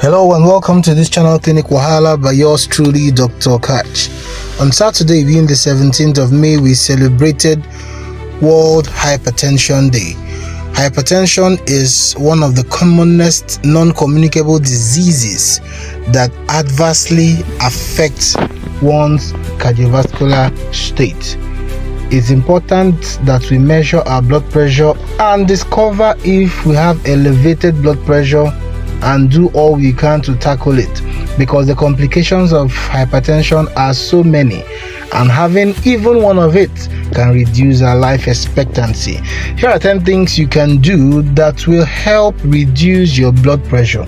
Hello and welcome to this channel, Clinic Wahala, by yours truly, Dr. Catch. On Saturday, being the 17th of May, we celebrated World Hypertension Day. Hypertension is one of the commonest non-communicable diseases that adversely affects one's cardiovascular state. It's important that we measure our blood pressure and discover if we have elevated blood pressure and do all we can to tackle it, because the complications of hypertension are so many, and having even one of it can reduce our life expectancy. Here are 10 things you can do that will help reduce your blood pressure.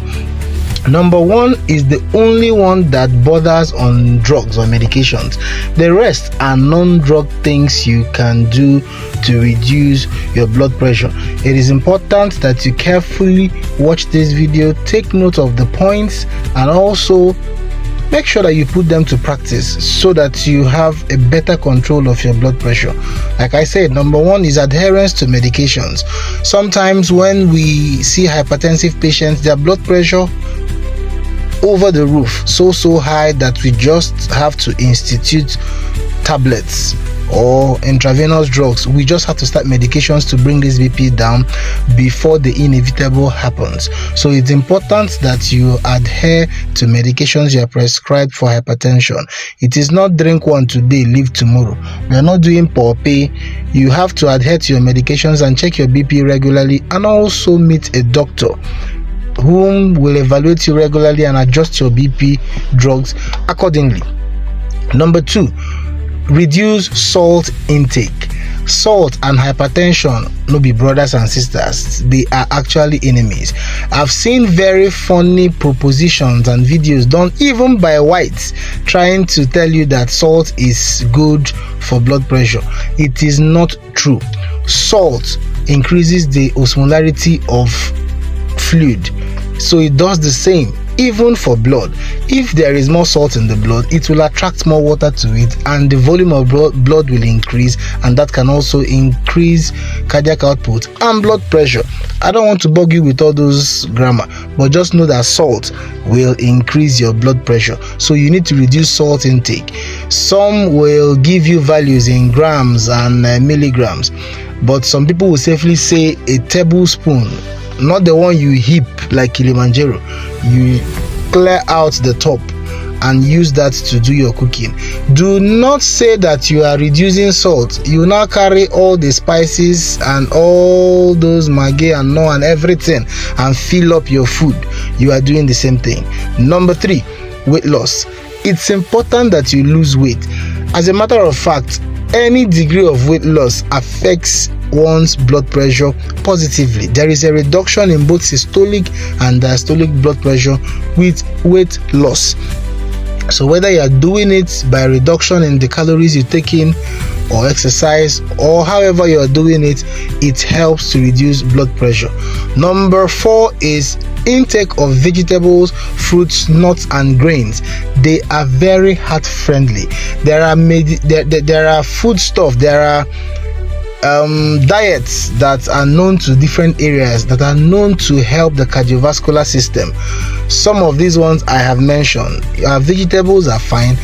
Number 1 is the only one that borders on drugs or medications. The rest are non-drug things you can do to reduce your blood pressure. It is important that you carefully watch this video, take note of the points, and also make sure that you put them to practice so that you have a better control of your blood pressure. Like I said, number 1 is adherence to medications. Sometimes when we see hypertensive patients, their blood pressure over the roof, so high that we just have to institute tablets or intravenous drugs. We just have to start medications to bring this BP down before the inevitable happens. So it's important that you adhere to medications you are prescribed for hypertension. It is not drink one today, leave tomorrow. We are not doing poor pay. You have to adhere to your medications and check your BP regularly, and also meet a doctor whom will evaluate you regularly and adjust your BP drugs accordingly. Number 2, reduce salt intake. Salt and hypertension no be brothers and sisters, they are actually enemies. I've seen very funny propositions and videos done even by whites trying to tell you that salt is good for blood pressure. It is not true. Salt increases the osmolarity of fluid, so it does the same even for blood. If there is more salt in the blood, it will attract more water to it, and the volume of blood will increase, and that can also increase cardiac output and blood pressure. I don't want to bug you with all those grammar, but just know that salt will increase your blood pressure, so you need to reduce salt intake. Some will give you values in grams and milligrams, but some people will safely say a tablespoon, not the one you heap like Kilimanjaro. You clear out the top and use that to do your cooking. Do not say that you are reducing salt. You now carry all the spices and all those maggi and no and everything and fill up your food. You are doing the same thing. Number 3, weight loss. It's important that you lose weight. As a matter of fact, any degree of weight loss affects one's blood pressure positively. There is a reduction in both systolic and diastolic blood pressure with weight loss. So whether you are doing it by reduction in the calories you take in, or exercise, or however you are doing it, it helps to reduce blood pressure. Number 4 is intake of vegetables, fruits, nuts, and grains. They are very heart friendly. There are food stuff, there are diets that are known to different areas that are known to help the cardiovascular system. Some of these ones I have mentioned. Our vegetables are fine,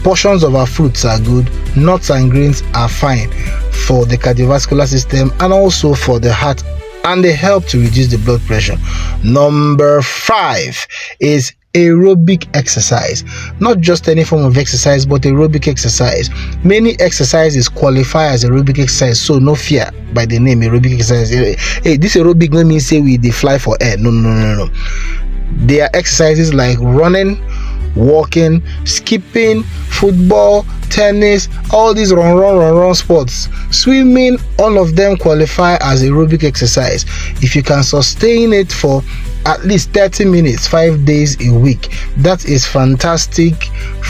portions of our fruits are good, nuts and grains are fine for the cardiovascular system and also for the heart, and they help to reduce the blood pressure. Number 5 is aerobic exercise. Not just any form of exercise, but aerobic exercise. Many exercises qualify as aerobic exercise, so no fear by the name aerobic exercise. Hey, this aerobic no mean say we dey fly for air. No. They are exercises like running, walking, skipping, football, tennis, all these run sports, swimming, all of them qualify as aerobic exercise. If you can sustain it for at least 30 minutes 5 days a week, that is fantastic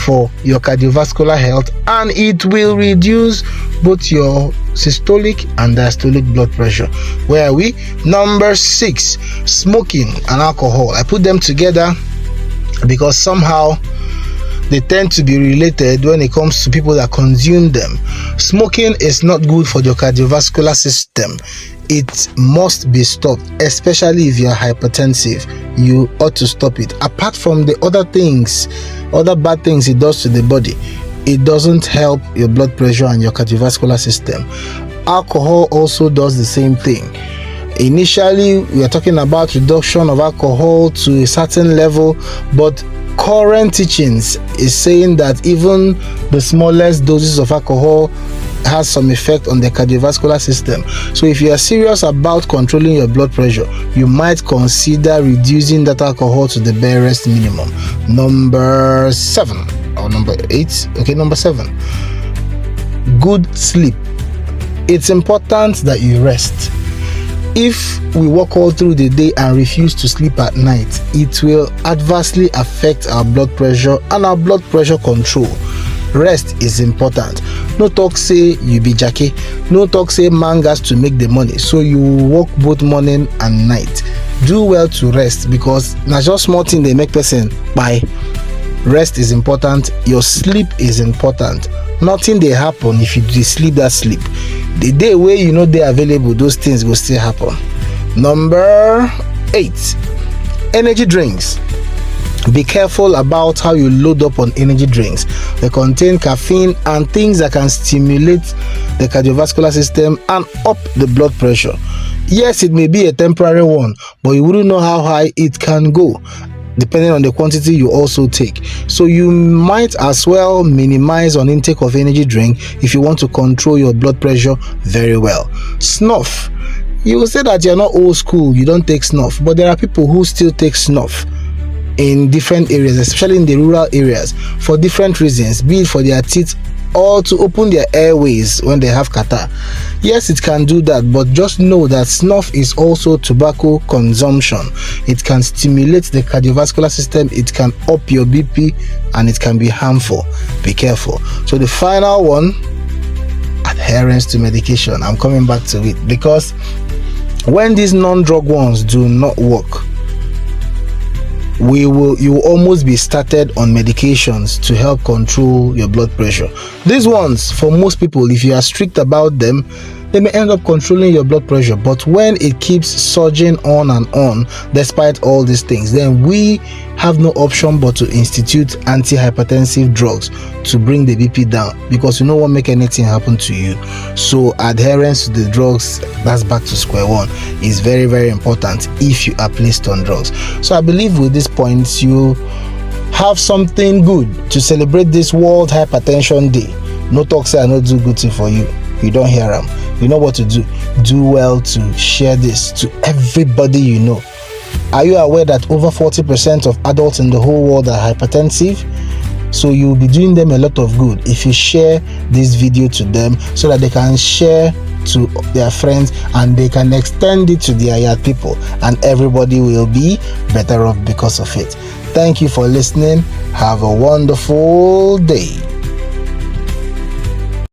for your cardiovascular health, and it will reduce both your systolic and diastolic blood pressure. Where are we? Number 6, smoking and alcohol. I put them together because somehow they tend to be related when it comes to people that consume them. Smoking is not good for your cardiovascular system. it must be stopped, especially if you are hypertensive. You ought to stop it. Apart from the other things, other bad things it does to the body, it doesn't help your blood pressure and your cardiovascular system. Alcohol also does the same thing. Initially, we are talking about reduction of alcohol to a certain level, but current teachings is saying that even the smallest doses of alcohol has some effect on the cardiovascular system. So if you are serious about controlling your blood pressure, you might consider reducing that alcohol to the barest minimum. Number 7 or number 8. Okay, number 7. Good sleep. It's important that you rest. If we work all through the day and refuse to sleep at night, it will adversely affect our blood pressure and our blood pressure control. Rest is important. No talk say you be jackie. No talk say man gas to make the money, so you work both morning and night. Do well to rest, because na just small thing they make person buy. Rest is important. Your sleep is important. Nothing they happen if you sleep that sleep. The day where you know they are available, those things will still happen. Number 8. Energy drinks. Be careful about how you load up on energy drinks. They contain caffeine and things that can stimulate the cardiovascular system and up the blood pressure. Yes, it may be a temporary one, but you wouldn't know how high it can go depending on the quantity you also take. So you might as well minimize on intake of energy drink if you want to control your blood pressure very well. Snuff. You will say that you're not old school, you don't take snuff, but there are people who still take snuff in different areas, especially in the rural areas, for different reasons, be it for their teeth or to open their airways when they have catarrh. Yes, it can do that, but just know that snuff is also tobacco consumption. It can stimulate the cardiovascular system, it can up your BP, and it can be harmful. Be careful. So the final one, adherence to medication. I'm coming back to it, because when these non-drug ones do not work, you will almost be started on medications to help control your blood pressure. These ones, for most people, if you are strict about them, they may end up controlling your blood pressure. But when it keeps surging on and on despite all these things, then we have no option but to institute antihypertensive drugs to bring the BP down, because you don't want to make anything happen to you. So adherence to the drugs, that's back to square one, is very, very important if you are placed on drugs. So I believe with these points you have something good to celebrate this World Hypertension Day. No talk say I not do good thing for you. You don't hear them. You know what to do. Do well to share this to everybody you know. Are you aware that over 40% of adults in the whole world are hypertensive? So you'll be doing them a lot of good if you share this video to them, so that they can share to their friends and they can extend it to their yard people, and everybody will be better off because of it. Thank you for listening. Have a wonderful day.